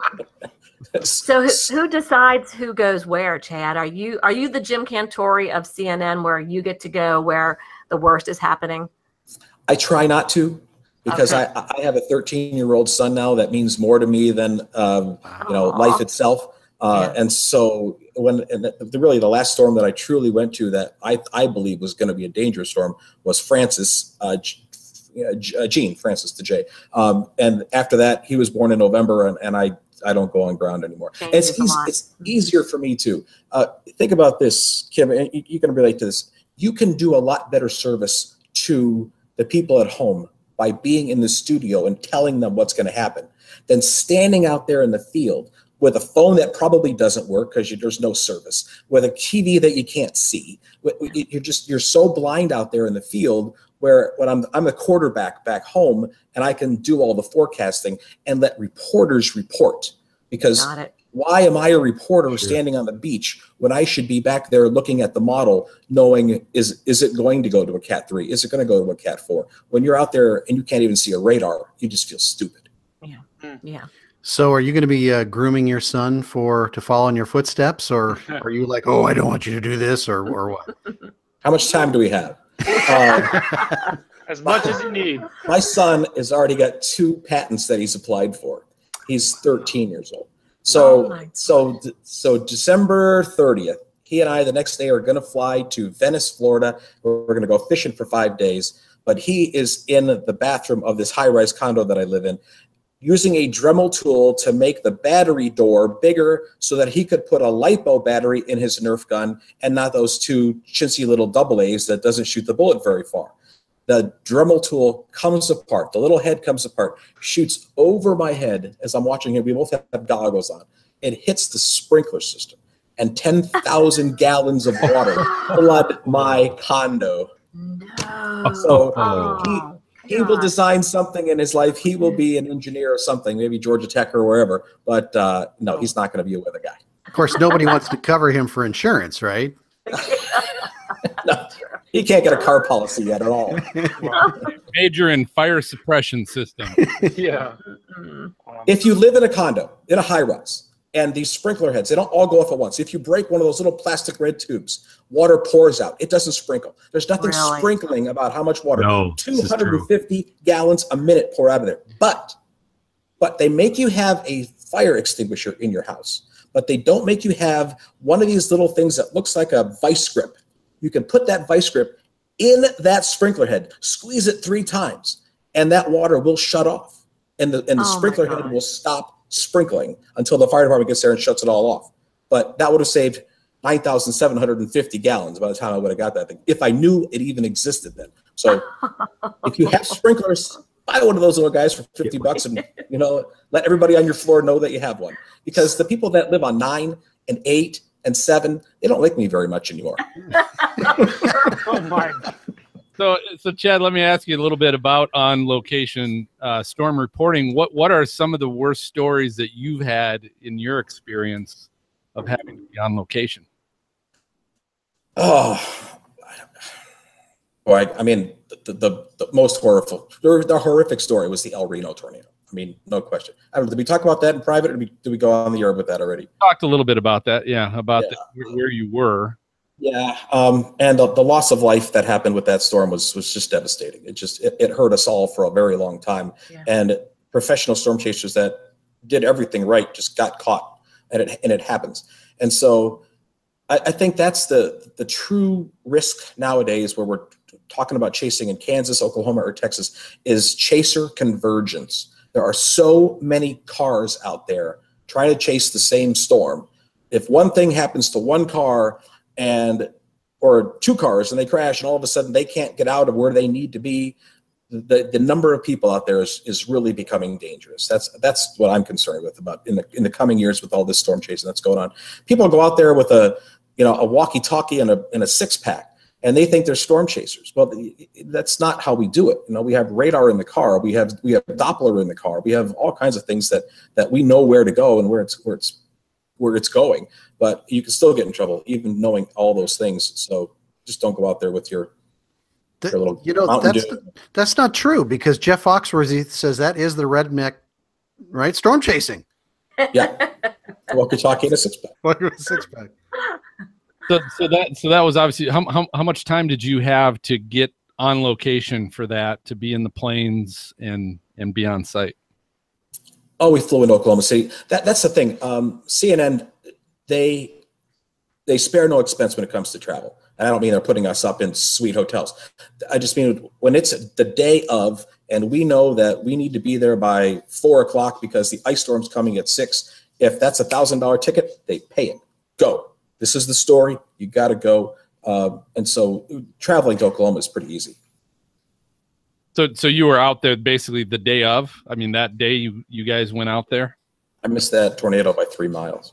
So who decides who goes where, Chad? Are you the Jim Cantori of CNN, where you get to go where the worst is happening? I try not to. Because I have a 13-year-old son now that means more to me than life itself. And so really the last storm that I truly went to that I believe was going to be a dangerous storm was Francis, Gene, Francis to Jay. And after that, he was born in November, and I don't go on ground anymore. It's easier for me too. Think about this, Kim, and you can relate to this. You can do a lot better service to the people at home by being in the studio and telling them what's going to happen than standing out there in the field with a phone that probably doesn't work because there's no service, with a TV that you can't see. You're so blind out there in the field where when I'm the quarterback back home, and I can do all the forecasting and let reporters report. Because why am I a reporter standing on the beach when I should be back there looking at the model, knowing is it going to go to a Cat 3? Is it going to go to a Cat 4? When you're out there and you can't even see a radar, you just feel stupid. Yeah. So are you going to be grooming your son to follow in your footsteps, or are you like, oh, I don't want you to do this, or what? How much time do we have? As much as you need. My son has already got 2 patents that he's applied for. He's 13 years old. So December 30th, he and I the next day are going to fly to Venice, Florida. We're going to go fishing for 5 days. But he is in the bathroom of this high-rise condo that I live in, using a Dremel tool to make the battery door bigger so that he could put a LiPo battery in his Nerf gun and not those 2 chintzy little AA that doesn't shoot the bullet very far. The Dremel tool comes apart. The little head comes apart, shoots over my head as I'm watching him. We both have goggles on. It hits the sprinkler system, and 10,000 gallons of water flood my condo. No. So he will design something in his life. He will be an engineer or something, maybe Georgia Tech or wherever. But no, he's not going to be a weather guy. Of course, nobody wants to cover him for insurance, right? No, he can't get a car policy yet at all. Major in fire suppression system. Yeah. If you live in a condo, in a high rise, and these sprinkler heads, they don't all go off at once. If you break one of those little plastic red tubes, water pours out. It doesn't sprinkle. There's nothing sprinkling about how much water. No, 250 gallons a minute pour out of there. But they make you have a fire extinguisher in your house. But they don't make you have one of these little things that looks like a vice grip. You can put that vice grip in that sprinkler head, squeeze it 3 times, and that water will shut off. And the sprinkler head will stop sprinkling until the fire department gets there and shuts it all off. But that would have saved 9,750 gallons by the time I would have got that thing, if I knew it even existed then. So if you have sprinklers, buy one of those little guys for $50 and, you know, let everybody on your floor know that you have one. Because the people that live on 9 and 8 and 7, they don't like me very much anymore. Oh my. So Chad, let me ask you a little bit about on location storm reporting. What are some of the worst stories that you've had in your experience of having to be on location? Oh, boy, I mean, the most horrific story was the El Reno tornado. I mean, no question. I don't know, did we talk about that in private, or did we go on the air with that already? Talked a little bit about that, yeah, about where you were. Yeah, and the loss of life that happened with that storm was just devastating. It hurt us all for a very long time. Yeah. And professional storm chasers that did everything right just got caught, and it happens. And so I think that's the true risk nowadays, where we're talking about chasing in Kansas, Oklahoma, or Texas, is chaser convergence. There are so many cars out there trying to chase the same storm. If one thing happens to one car or 2 cars and they crash, and all of a sudden they can't get out of where they need to be, the number of people out there is really becoming dangerous. That's what I'm concerned with about in the coming years with all this storm chasing that's going on. People go out there with a walkie-talkie and a 6-pack, and they think they're storm chasers. Well, that's not how we do it. You know, we have radar in the car, we have Doppler in the car, we have all kinds of things that we know where to go and where it's going. But you can still get in trouble even knowing all those things. So just don't go out there with your little that's not true, because Jeff Foxworthy says that is the redneck, right? Storm chasing. Yeah. Walkie-talkie and a 6-pack. 6-pack. So that was obviously how much time did you have to get on location for that, to be in the planes and be on site? Oh, we flew into Oklahoma City. That's the thing. CNN, they spare no expense when it comes to travel. And I don't mean they're putting us up in sweet hotels. I just mean when it's the day of, and we know that we need to be there by 4 o'clock because the ice storm's coming at 6. If that's $1,000 ticket, they pay it. Go. This is the story. You got to go. And so traveling to Oklahoma is pretty easy. So you were out there basically the day of? I mean, that day you guys went out there? I missed that tornado by 3 miles.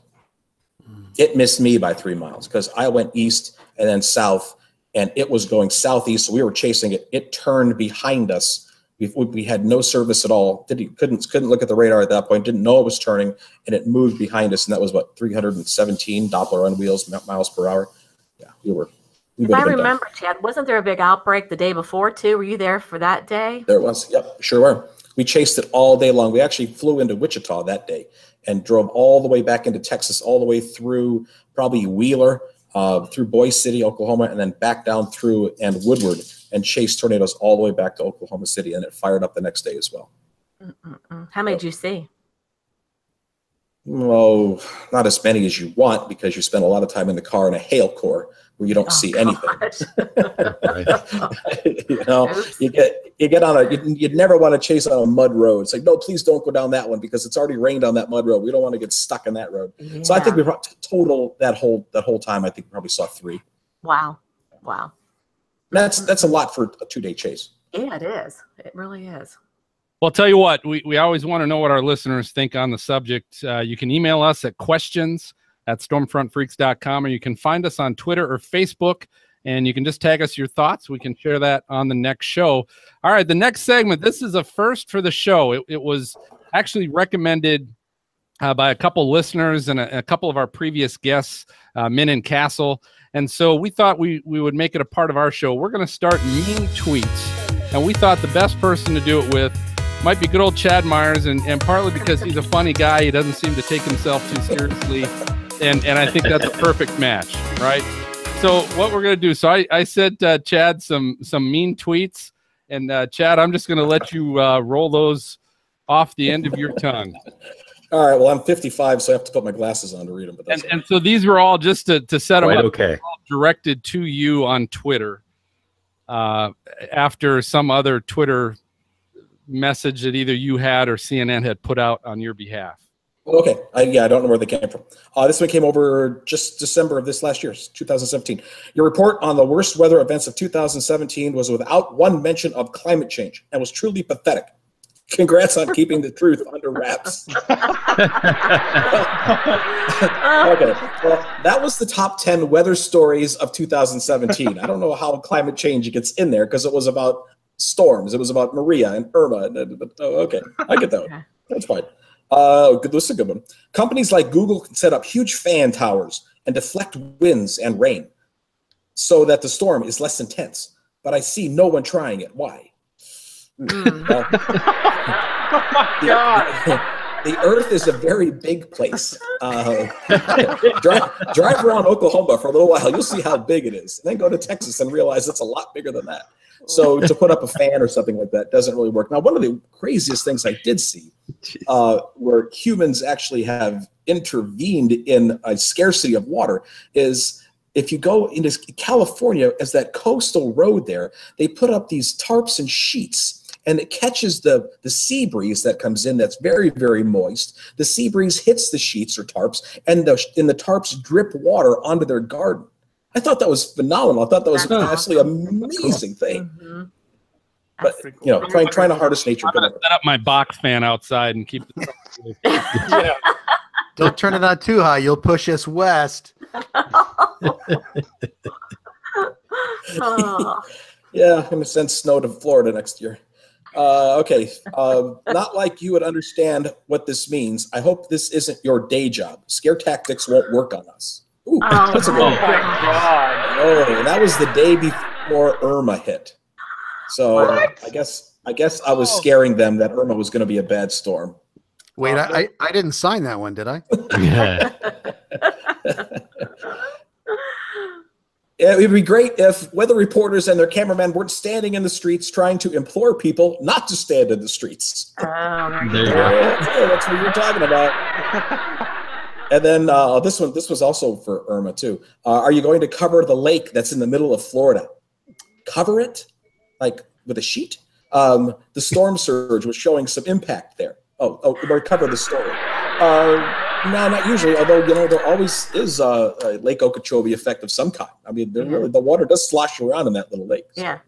It missed me by 3 miles because I went east and then south, and it was going southeast. So we were chasing it. It turned behind us. We had no service at all. Couldn't look at the radar at that point. Didn't know it was turning, and it moved behind us. And that was what, 317 Doppler on wheels, miles per hour. Yeah, if I remember, Chad, wasn't there a big outbreak the day before too? Were you there for that day? There was. Yep, sure were. We chased it all day long. We actually flew into Wichita that day and drove all the way back into Texas, all the way through probably Wheeler, through Boise City, Oklahoma, and then back down through and Woodward, and chased tornadoes all the way back to Oklahoma City, and it fired up the next day as well. How many did you see? Well, not as many as you want, because you spend a lot of time in the car in a hail core where you don't see anything. You get on you'd never want to chase on a mud road. It's like, no, please don't go down that one because it's already rained on that mud road. We don't want to get stuck on that road. Yeah. So I think we total that whole time, I think we probably saw 3. Wow. That's a lot for a 2-day chase. Yeah, it is. It really is. Well, I'll tell you what, we always want to know what our listeners think on the subject. You can email us at questions@stormfrontfreaks.com, or you can find us on Twitter or Facebook, and you can just tag us your thoughts. We can share that on the next show. All right, the next segment, this is a first for the show. It was actually recommended by a couple listeners and a couple of our previous guests, Min and Castle, and so we thought we would make it a part of our show. We're going to start mean tweets, and we thought the best person to do it with might be good old Chad Myers, and partly because he's a funny guy. He doesn't seem to take himself too seriously, and I think that's a perfect match, right? So what we're going to do, so I sent Chad some mean tweets, and Chad, I'm just going to let you roll those off the end of your tongue. All right, well, I'm 55, so I have to put my glasses on to read them. But and so these were all just to set them up, okay. all directed to you on Twitter after some other Twitter message that either you had or CNN had put out on your behalf. Okay. I don't know where they came from. This one came over just December of this last year, 2017. Your report on the worst weather events of 2017 was without one mention of climate change and was truly pathetic. Congrats on keeping the truth under wraps. Okay. Well, that was the top 10 weather stories of 2017. I don't know how climate change gets in there because it was about storms. It was about Maria and Irma. Okay, I get that one. That's fine. This is a good one. Companies like Google can set up huge fan towers and deflect winds and rain so that the storm is less intense. But I see no one trying it. Why? Oh my God. The Earth is a very big place. Drive around Oklahoma for a little while. You'll see how big it is. And then go to Texas and realize it's a lot bigger than that. So to put up a fan or something like that doesn't really work. Now, one of the craziest things I did see where humans actually have intervened in a scarcity of water is if you go into California, as that coastal road there, they put up these tarps and sheets. And it catches the sea breeze that comes in that's very, very moist. The sea breeze hits the sheets or tarps, and the tarps drip water onto their garden. I thought that was phenomenal. I thought that was an absolutely amazing thing. Mm-hmm. But, you know, trying to harness nature. I'm going to set up my box fan outside and keep it. Yeah. Don't turn it on too high. You'll push us west. Yeah, I'm going to send snow to Florida next year. Okay, not like you would understand what this means. I hope this isn't your day job. Scare tactics won't work on us. Ooh, that's a good one. Oh my God! Oh, that was the day before Irma hit. So I guess I was scaring them that Irma was going to be a bad storm. Wait, I didn't sign that one, did I? Yeah. It would be great if weather reporters and their cameramen weren't standing in the streets trying to implore people not to stand in the streets. There you go. That's what you're talking about. And then this was also for Irma too. Are you going to cover the lake that's in the middle of Florida? Cover it, like with a sheet? The storm surge was showing some impact there. Oh, or cover the story. No, not usually. Although there always is a Lake Okeechobee effect of some kind. I mean, really, the water does slosh around in that little lake. So.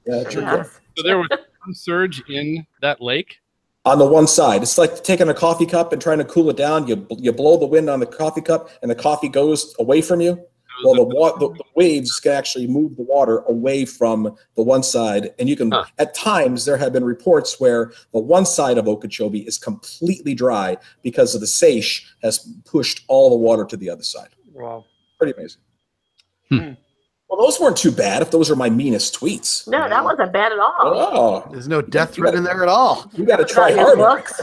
Yeah. Sure does. So there was some surge in that lake. On the one side, it's like taking a coffee cup and trying to cool it down. You blow the wind on the coffee cup, and the coffee goes away from you. Well, the waves can actually move the water away from the one side, and you can. At times, there have been reports where the one side of Okeechobee is completely dry because of the Seiche has pushed all the water to the other side. Wow, pretty amazing. Well, those weren't too bad. If those were my meanest tweets. No, that wasn't bad at all. Oh, there's no death threat in there at all. You got to try Got harder. looks.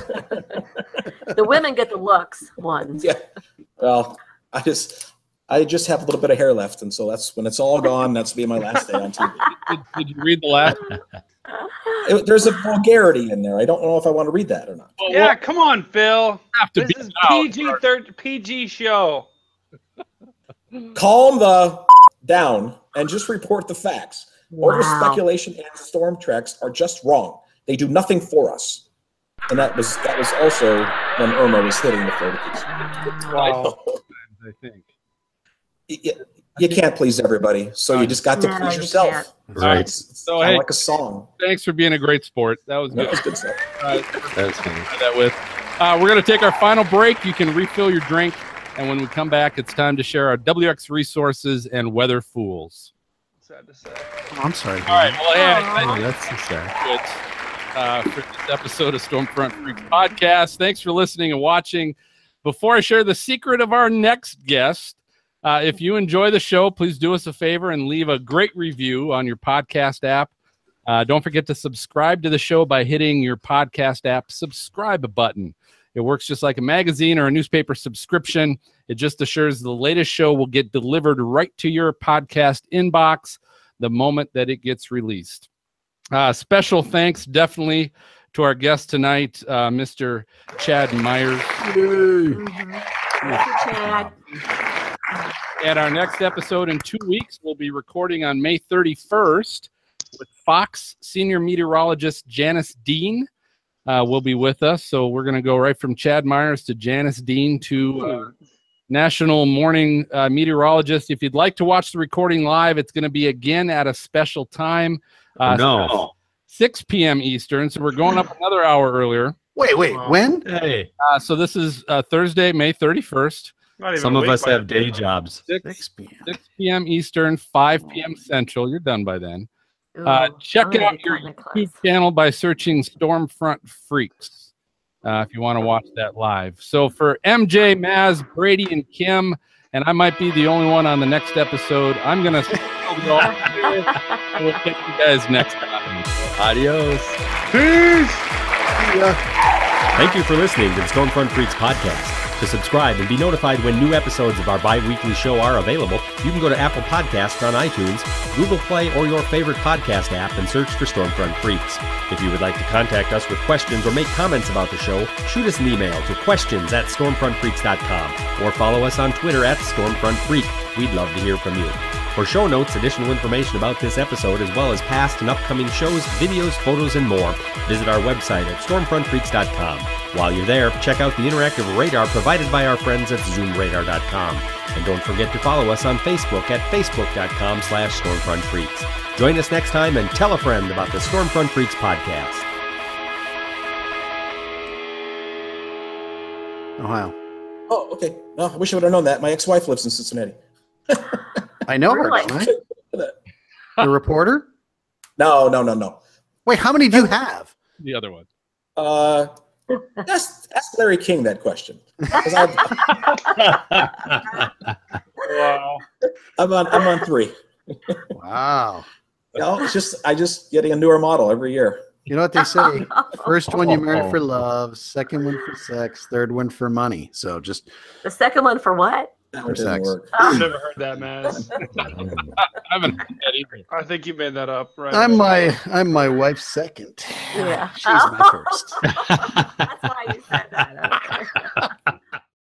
The women get the looks ones. Yeah. Well, I just have a little bit of hair left, and so that's when it's all gone. That's be my last day on TV. Did you read the last? There's a vulgarity in there. I don't know if I want to read that or not. Well, yeah, come on, Phil. This is out. PG show. Calm the down and just report the facts. Over speculation and storm tracks are just wrong. They do nothing for us. And that was also when Irma was hitting the Florida Keys. Wow. I think. You can't please everybody, so you just got to please yourself. Right. It's So, kinda hey, like a song. Thanks for being a great sport. That was good. That was good stuff. That's good. We're going to take our final break. You can refill your drink. And when we come back, it's time to share our WX resources and weather fools. Sad to say. Oh, I'm sorry. All right. Well, yeah, that's so sad. For this episode of Stormfront Freaks Podcast. Thanks for listening and watching. Before I share the secret of our next guest, if you enjoy the show, please do us a favor and leave a great review on your podcast app. Don't forget to subscribe to the show by hitting your podcast app subscribe button. It works just like a magazine or a newspaper subscription. It just assures the latest show will get delivered right to your podcast inbox the moment that it gets released. Special thanks definitely to our guest tonight, Mr. Chad Myers. Thank you, Chad. And our next episode in 2 weeks, we'll be recording on May 31st with Fox senior meteorologist Janice Dean. Will be with us. So we're going to go right from Chad Myers to Janice Dean to National Morning Meteorologist. If you'd like to watch the recording live, it's going to be again at a special time. 6 p.m. Eastern. So we're going up another hour earlier. Wait, when? Hey. So this is Thursday, May 31st. Some of us have day jobs. 6 p.m. Eastern, 5 p.m. Central. You're done by then. Check out your YouTube channel by searching Stormfront Freaks if you want to watch that live. So for MJ, Maz, Brady, and Kim, and I might be the only one on the next episode, I'm going to we'll catch you guys next time. Adios. Peace. Thank you for listening to the Stormfront Freaks podcast. To subscribe and be notified when new episodes of our bi-weekly show are available, you can go to Apple Podcasts on iTunes, Google Play, or your favorite podcast app and search for Stormfront Freaks. If you would like to contact us with questions or make comments about the show, shoot us an email to questions@stormfrontfreaks.com or follow us on Twitter @StormfrontFreak. We'd love to hear from you. For show notes, additional information about this episode, as well as past and upcoming shows, videos, photos, and more, visit our website at stormfrontfreaks.com. While you're there, check out the interactive radar provided by our friends at zoomradar.com. And don't forget to follow us on Facebook at facebook.com/stormfrontfreaks. Join us next time and tell a friend about the Stormfront Freaks podcast. Ohio. Oh, okay. Oh, I wish I would have known that. My ex-wife lives in Cincinnati. I know her, don't I? The reporter? No. Wait, how many do you have? The other one. Ask Larry King that question. Wow. I'm on 3. Wow. I just getting a newer model every year. You know what they say? First one you marry for love, second one for sex, third one for money. So just the second one for what? For sex. I've never heard that, Maz. I haven't heard that either. I think you made that up, right? I'm my wife's second. Yeah. She's my first. That's